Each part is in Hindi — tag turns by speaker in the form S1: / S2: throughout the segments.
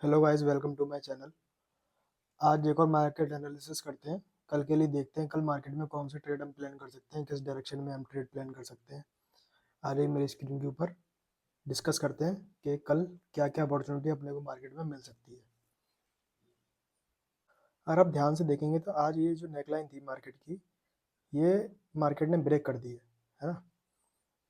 S1: Hello guys, welcome to my channel. आज एक और मार्केट एनालिसिस करते हैं। कल के लिए देखते हैं कल मार्केट में कौन से ट्रेड हम प्लान कर सकते हैं, किस डायरेक्शन में हम ट्रेड प्लान कर सकते हैं। आज एक मेरी स्क्रीन के ऊपर डिस्कस करते हैं कि कल क्या क्या अपॉर्चुनिटी अपने को मार्केट में मिल सकती है। अगर आप ध्यान से देखेंगे तो आज ये जो नेकलाइन थी मार्केट की, ये मार्केट ने ब्रेक कर दी है ना।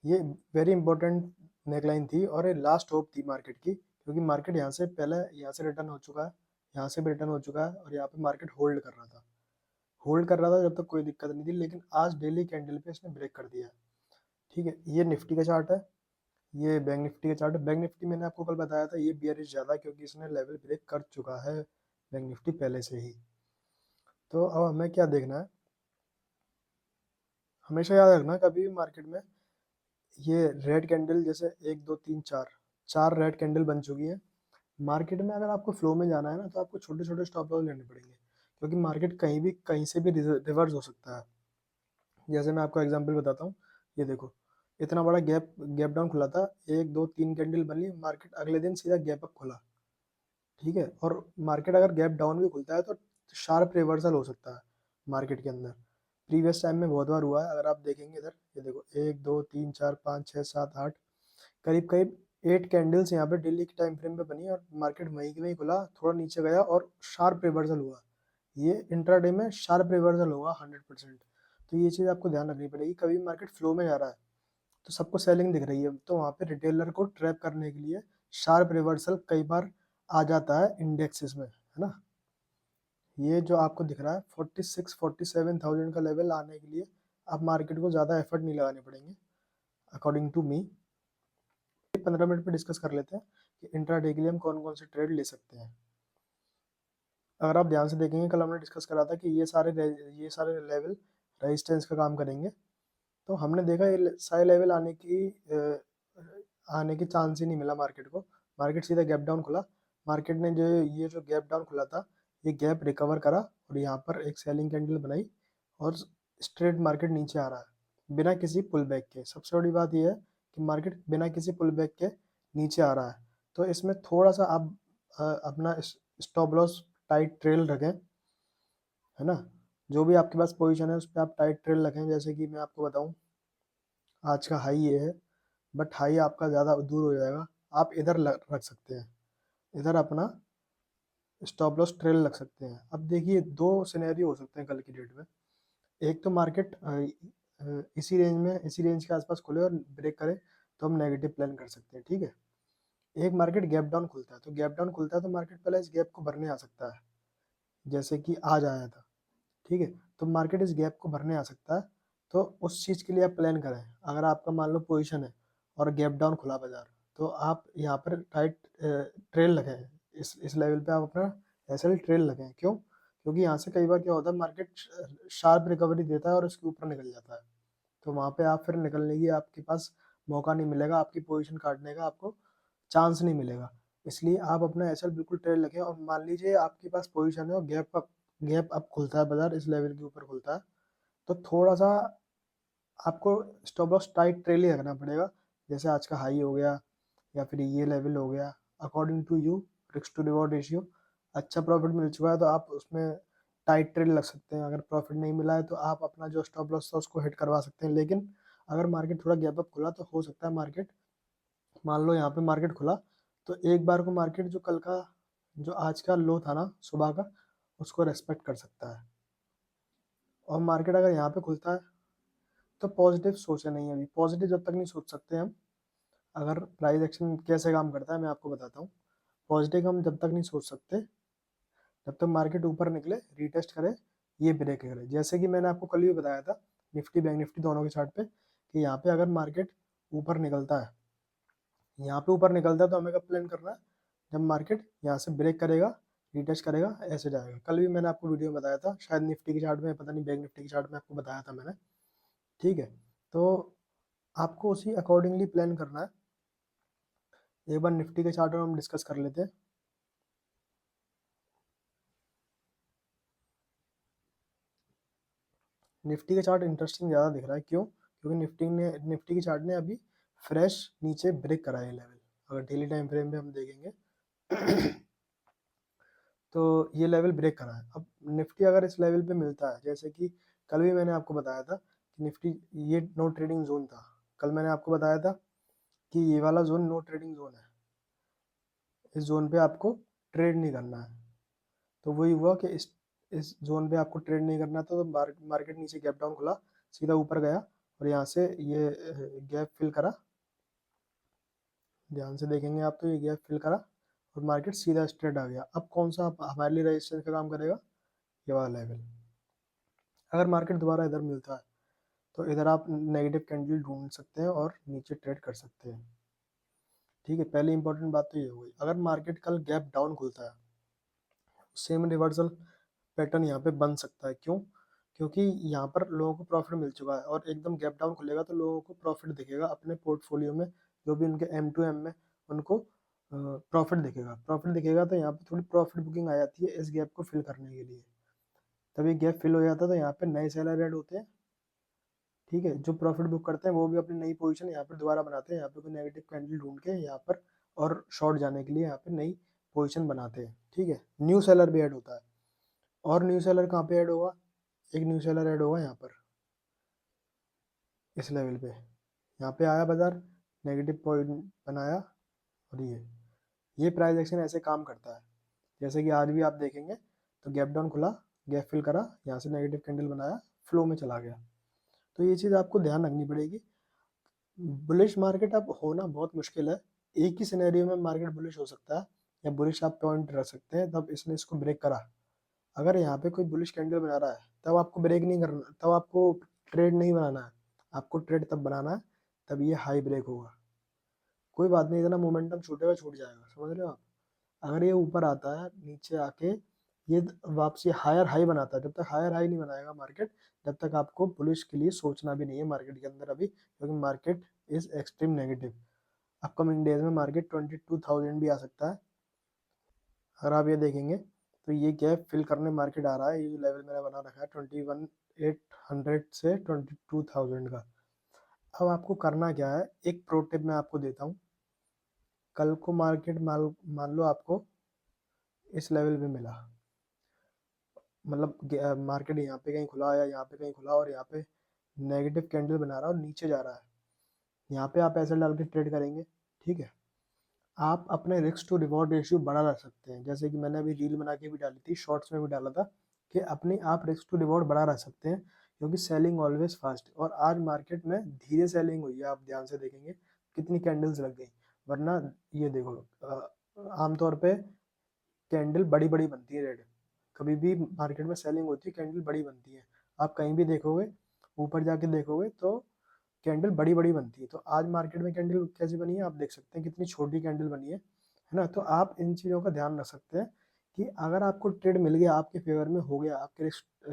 S1: ये वेरी इंपॉर्टेंट नेकलाइन थी और ये लास्ट होप थी मार्केट की, क्योंकि मार्केट यहाँ से पहले यहाँ से रिटर्न हो चुका है, यहाँ से भी रिटर्न हो चुका है और यहाँ पे मार्केट होल्ड कर रहा था जब तक कोई दिक्कत नहीं थी। लेकिन आज डेली कैंडल पे इसने ब्रेक कर दिया है। ठीक है, ये निफ्टी का चार्ट है, ये बैंक निफ्टी का चार्ट है। बैंक निफ्टी मैंने आपको कल बताया था ये बियरिश ज़्यादा, क्योंकि इसने लेवल ब्रेक कर चुका है बैंक निफ्टी पहले से ही। तो अब हमें क्या देखना है, हमेशा याद रखना कभी भी मार्केट में ये रेड कैंडल, जैसे 1 2 3 4 चार रेड कैंडल बन चुकी है मार्केट में। अगर आपको फ्लो में जाना है ना, तो आपको छोटे छोटे स्टॉप लॉस लेने पड़ेंगे, क्योंकि मार्केट कहीं से भी रिवर्स हो सकता है। जैसे मैं आपको एग्जांपल बताता हूँ, ये देखो, इतना बड़ा गैप गैप डाउन खुला था, 1 2 3 कैंडल बनी, मार्केट अगले दिन सीधा गैप अप खुला। ठीक है, और मार्केट अगर गैप डाउन भी खुलता है तो शार्प रिवर्सल हो सकता है मार्केट के अंदर। प्रीवियस टाइम में बहुत बार हुआ है। अगर आप देखेंगे इधर, ये देखो, 1 2 3 4 5 6 7 8, करीब करीब 8 कैंडल्स यहाँ पे डेली के टाइम फ्रेम पे बनी और मार्केट वहीं के वहीं खुला, थोड़ा नीचे गया और शार्प रिवर्सल हुआ। ये इंट्राडे में शार्प रिवर्सल होगा 100%। तो ये चीज़ आपको ध्यान रखनी पड़ेगी। कभी मार्केट फ्लो में जा रहा है तो सबको सेलिंग दिख रही है, तो वहाँ पे रिटेलर को ट्रैप करने के लिए शार्प रिवर्सल कई बार आ जाता है इंडेक्सेस में, है ना। ये जो आपको दिख रहा है 46 47,000 का लेवल आने के लिए आप मार्केट को ज़्यादा एफर्ट नहीं लगाने पड़ेंगे अकॉर्डिंग टू मी। 15 मिनट पे डिस्कस कर लेते हैं कि इंट्राडे के लिए हम कौन कौन से ट्रेड ले सकते हैं। अगर आप ध्यान से देखेंगे, कल हमने डिस्कस करा था कि ये सारे लेवल रेजिस्टेंस का काम करेंगे। तो हमने देखा ये सारे लेवल आने की चांस ही नहीं मिला मार्केट को। मार्केट सीधा गैप डाउन खुला। मार्केट ने जो गैप डाउन खुला था, ये गैप रिकवर करा और यहाँ पर एक सेलिंग कैंडल बनाई और स्ट्रेट मार्केट नीचे आ रहा है बिना किसी पुल बैक के। सबसे बड़ी बात यह है कि मार्केट बिना किसी पुल बैक के नीचे आ रहा है। तो इसमें थोड़ा सा आप अपना स्टॉप लॉस टाइट ट्रेल रखें, है ना। जो भी आपके पास पोजीशन है उस पर आप टाइट ट्रेल रखें। जैसे कि मैं आपको बताऊं, आज का हाई ये है, बट हाई आपका ज़्यादा दूर हो जाएगा। आप इधर रख सकते हैं, इधर अपना स्टॉप लॉस ट्रेल रख सकते हैं। अब देखिए, दो सिनेरियो हो सकते हैं कल की डेट में। एक तो मार्केट इसी रेंज के आसपास खुले और ब्रेक करे, तो हम नेगेटिव प्लान कर सकते हैं। ठीक है, एक मार्केट गैप डाउन खुलता है, तो गैप डाउन खुलता है तो मार्केट पहले इस गैप को भरने आ सकता है, जैसे कि आज आया था। ठीक है, तो मार्केट इस गैप को भरने आ सकता है। तो उस चीज़ के लिए आप प्लान करें। अगर आपका मान लो पोजीशन है और गैप डाउन खुला बाजार, तो आप यहाँ पर टाइट ट्रेल लगाएं। इस लेवल पे आप अपना एसएल ट्रेल लगाएं। क्यों? क्योंकि यहाँ से कई बार क्या होता है, मार्केट शार्प रिकवरी देता है और उसके ऊपर निकल जाता है। तो वहाँ पे आप फिर निकलने की आपके पास मौका नहीं मिलेगा, आपकी पोजीशन काटने का आपको चांस नहीं मिलेगा। इसलिए आप अपना एसएल बिल्कुल ट्रेल रखें। और मान लीजिए आपके पास पोजीशन है और गैप अप खुलता है, बाजार इस लेवल के ऊपर खुलता है, तो थोड़ा सा आपको स्टॉप लॉस टाइट ट्रेल ही रखना पड़ेगा। जैसे आज का हाई हो गया या फिर ये लेवल हो गया, according to you, risk to reward ratio. अच्छा प्रॉफिट मिल चुका है तो आप उसमें टाइट ट्रेल रख सकते हैं। अगर प्रॉफिट नहीं मिला है तो आप अपना जो स्टॉप लॉस था उसको हिट करवा सकते हैं। लेकिन अगर मार्केट थोड़ा गैप अप खुला तो हो सकता है मार्केट, मान लो यहाँ पे मार्केट खुला, तो एक बार को मार्केट जो आज का लो था ना सुबह का, उसको रेस्पेक्ट कर सकता है। और मार्केट अगर यहाँ पे खुलता है तो पॉजिटिव सोचे नहीं है। अभी पॉजिटिव जब तक नहीं सोच सकते हम। अगर प्राइस एक्शन कैसे काम करता है मैं आपको बताता हूँ। पॉजिटिव हम जब तक नहीं सोच सकते जब तक मार्केट ऊपर निकले, रीटेस्ट करे, ये ब्रेक करे। जैसे कि मैंने आपको कल भी बताया था निफ्टी बैंक निफ्टी दोनों के चार्ट पे, कि यहाँ पे अगर मार्केट ऊपर निकलता है, यहाँ पे ऊपर निकलता है, तो हमें कब प्लान करना है, जब मार्केट यहाँ से ब्रेक करेगा, रीटेस्ट करेगा, ऐसे जाएगा। कल भी मैंने आपको वीडियो में बताया था, शायद निफ्टी के चार्ट में, पता नहीं बैंक निफ्टी के चार्ट में आपको बताया था मैंने। ठीक है, तो आपको उसी अकॉर्डिंगली प्लान करना है। एक बार निफ्टी के चार्ट में हम डिस्कस कर लेते हैं। निफ्टी का चार्ट इंटरेस्टिंग ज़्यादा दिख रहा है। क्यों? क्योंकि निफ्टी के चार्ट ने अभी फ्रेश नीचे ब्रेक करा है लेवल। अगर डेली टाइम फ्रेम में हम देखेंगे तो ये लेवल ब्रेक करा है। अब निफ्टी अगर इस लेवल पे मिलता है, जैसे कि कल भी मैंने आपको बताया था कि निफ्टी ये नो ट्रेडिंग जोन था। कल मैंने आपको बताया था कि ये वाला जोन नो ट्रेडिंग जोन है, इस जोन पे आपको ट्रेड नहीं करना है। तो वही हुआ कि इस जोन पे आपको ट्रेड नहीं करना था, तो मार्केट नीचे गैप डाउन खुला, सीधा ऊपर गया और यहाँ से ये गैप फिल करा। ध्यान से देखेंगे आप तो ये गैप फिल करा और मार्केट सीधा स्ट्रेट आ गया। अब कौन सा हमारे लिए रेजिस्टेंस का काम करेगा? ये वाला लेवल। अगर मार्केट दोबारा इधर मिलता है तो इधर आप नेगेटिव कैंडल ढूंढ सकते हैं और नीचे ट्रेड कर सकते हैं। ठीक है, पहली इंपॉर्टेंट बात तो ये हो गई। अगर मार्केट कल गैप डाउन खुलता है, सेम रिवर्सल पैटर्न यहाँ पे बन सकता है। क्यों? क्योंकि यहाँ पर लोगों को प्रॉफिट मिल चुका है और एकदम गैप डाउन खुलेगा तो लोगों को प्रॉफिट दिखेगा अपने पोर्टफोलियो में, जो भी उनके M2M में उनको प्रॉफिट दिखेगा। प्रॉफिट दिखेगा तो यहाँ पे थोड़ी प्रॉफिट बुकिंग आ जाती है इस गैप को फिल करने के लिए। तभी गैप फिल हो जाता है तो यहाँ पे नए सेलर ऐड होते हैं। ठीक है, जो प्रॉफिट बुक करते हैं वो भी अपनी नई पोजीशन यहाँ पर दोबारा बनाते हैं, यहाँ पे कोई नेगेटिव कैंडल ढूंढ के यहाँ पर और शॉर्ट जाने के लिए यहाँ पे नई पोजीशन बनाते हैं। ठीक है, न्यू सेलर भी ऐड होता है। और न्यू सेलर कहाँ पे ऐड होगा? एक न्यू सेलर ऐड होगा यहाँ पर इस लेवल पे। यहाँ पे आया बाजार, नेगेटिव पॉइंट बनाया और ये प्राइस एक्शन ऐसे काम करता है। जैसे कि आज भी आप देखेंगे तो गैप डाउन खुला, गैप फिल करा, यहाँ से नेगेटिव कैंडल बनाया, फ्लो में चला गया। तो ये चीज़ आपको ध्यान रखनी पड़ेगी। बुलिश मार्केट अब होना बहुत मुश्किल है। एक ही सिनेरियो में मार्केट बुलिश हो सकता है या बुलिश आप पॉइंट रख सकते हैं, तब इसने इसको ब्रेक करा। अगर यहाँ पे कोई बुलिश कैंडल बना रहा है तब आपको ब्रेक नहीं करना, तब आपको ट्रेड नहीं बनाना है। आपको ट्रेड तब बनाना है तब ये हाई ब्रेक होगा। कोई बात नहीं, इतना मोमेंटम छूटेगा, छूट जाएगा, समझ रहे हो आप? अगर ये ऊपर आता है, नीचे आके ये वापसी हायर हाई बनाता है, जब तक हायर हाई नहीं बनाएगा मार्केट, जब तक आपको बुलिश के लिए सोचना भी नहीं है मार्केट के अंदर अभी, क्योंकि market is extreme negative. Upcoming days में मार्केट 22,000 भी आ सकता है। अगर आप ये देखेंगे तो ये गैप फिल करने मार्केट आ रहा है। ये जो लेवल मैंने बना रखा है 21,800 से 22,000 का। अब आपको करना क्या है, एक प्रो टिप मैं आपको देता हूँ। कल को मार्केट मान लो आपको इस लेवल पे मिला, मतलब मार्केट यहाँ पे कहीं खुला या यहाँ पे कहीं खुला और यहाँ पे नेगेटिव कैंडल बना रहा है और नीचे जा रहा है, यहाँ पे आप ऐसे डाल के ट्रेड करेंगे। ठीक है, आप अपने रिस्क टू रिवॉर्ड रेशियो बढ़ा रख सकते हैं। जैसे कि मैंने अभी रील बना के भी डाली थी, शॉर्ट्स में भी डाला था कि अपनी आप रिस्क टू रिवॉर्ड बढ़ा रख सकते हैं, क्योंकि सेलिंग ऑलवेज फास्ट। और आज मार्केट में धीरे सेलिंग हुई है, आप ध्यान से देखेंगे कितनी कैंडल्स लग गई। वरना ये देखो, आमतौर पे कैंडल बड़ी बड़ी बनती है रेड। कभी भी मार्केट में सेलिंग होती है कैंडल बड़ी बनती है। आप कहीं भी देखोगे, ऊपर जाके देखोगे तो कैंडल बड़ी बड़ी बनती है। तो आज मार्केट में कैंडल कैसी बनी है आप देख सकते हैं, कितनी छोटी कैंडल बनी है ना? तो आप इन चीज़ों का ध्यान रख सकते हैं कि अगर आपको ट्रेड मिल गया, आपके फेवर में हो गया, आपके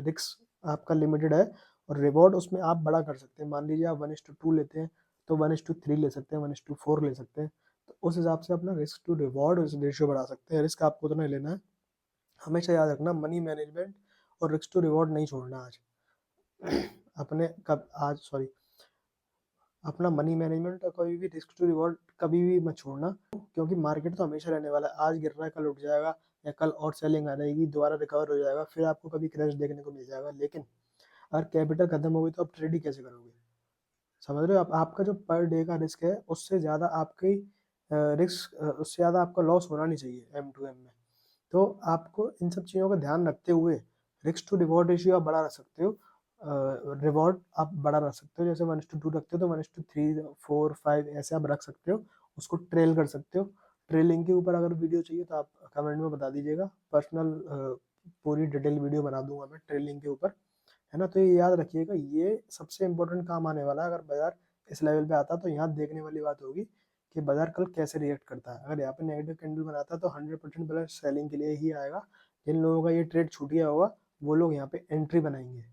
S1: रिस्क आपका लिमिटेड है और रिवॉर्ड उसमें आप बड़ा कर सकते हैं। मान लीजिए आप 1:2 लेते हैं तो 1:3 ले सकते हैं, 1:4 ले सकते हैं। तो उस हिसाब से अपना रिस्क टू रिवॉर्ड रेशियो बढ़ा सकते हैं। रिस्क आपको उतना ही लेना है। हमेशा याद रखना, मनी मैनेजमेंट और रिस्क टू रिवॉर्ड नहीं छोड़ना आज। अपने कब आज सॉरी अपना मनी मैनेजमेंट और कभी भी रिस्क टू रिवॉर्ड कभी भी मत छोड़ना, क्योंकि मार्केट तो हमेशा रहने वाला है। आज गिर रहा है, कल उठ जाएगा, या कल और सेलिंग आ जाएगी, दोबारा रिकवर हो जाएगा, फिर आपको कभी क्रैश देखने को मिल जाएगा। लेकिन अगर कैपिटल खत्म हो गई तो आप ट्रेड ही कैसे करोगे? समझ रहे हो आप? आपका जो पर डे का रिस्क है उससे ज़्यादा आपकी रिस्क, उससे ज़्यादा आपका लॉस होना नहीं चाहिए M2M में। तो आपको इन सब चीज़ों का ध्यान रखते हुए रिस्क टू रिवॉर्ड रेशियो आप बढ़ा रख सकते हो। रिवॉर्ड आप बड़ा रख सकते हो, जैसे 1:2 रखते हो तो 1:3 4 5 ऐसे आप रख सकते हो। उसको ट्रेल कर सकते हो। ट्रेलिंग के ऊपर अगर वीडियो चाहिए तो आप कमेंट में बता दीजिएगा, पर्सनल पूरी डिटेल वीडियो बना दूंगा मैं ट्रेलिंग के ऊपर, है ना? तो ये याद रखिएगा, ये सबसे इंपॉर्टेंट काम आने वाला है। अगर बाजार इस लेवल पे आता तो यहाँ देखने वाली बात होगी कि बाजार कल कैसे रिएक्ट करता है। अगर यहाँ पे नेगेटिव कैंडल बनाता है तो 100% प्लस सेलिंग के लिए ही आएगा। जिन लोगों का ये ट्रेड छूट गया होगा वो लोग यहाँ पे एंट्री बनाएंगे।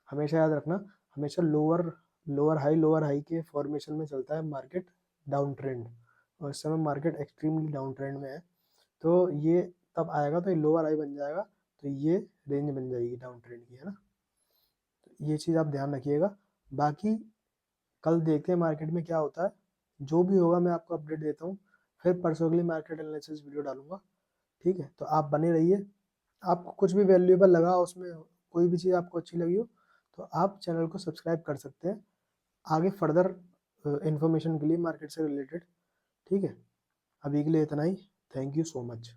S1: हमेशा याद रखना, हमेशा लोअर हाई के फॉर्मेशन में चलता है मार्केट, डाउन ट्रेंड। और इस समय मार्केट एक्सट्रीमली डाउन ट्रेंड में है। तो ये तब आएगा तो ये लोअर हाई बन जाएगा, तो ये रेंज बन जाएगी डाउन ट्रेंड की, है ना? तो ये चीज़ आप ध्यान रखिएगा। बाकी कल देखते हैं मार्केट में क्या होता है। जो भी होगा मैं आपको अपडेट देता हूँ। फिर परसों के लिए मार्केट एनालिसिस वीडियो डालूंगा। ठीक है, तो आप बने रहिए। आपको कुछ भी वैल्यूएबल लगा उसमें, कोई भी चीज़ आपको अच्छी लगी हो, तो आप चैनल को सब्सक्राइब कर सकते हैं आगे फर्दर इंफॉर्मेशन के लिए मार्केट से रिलेटेड। ठीक है, अभी के लिए इतना ही। Thank you so much.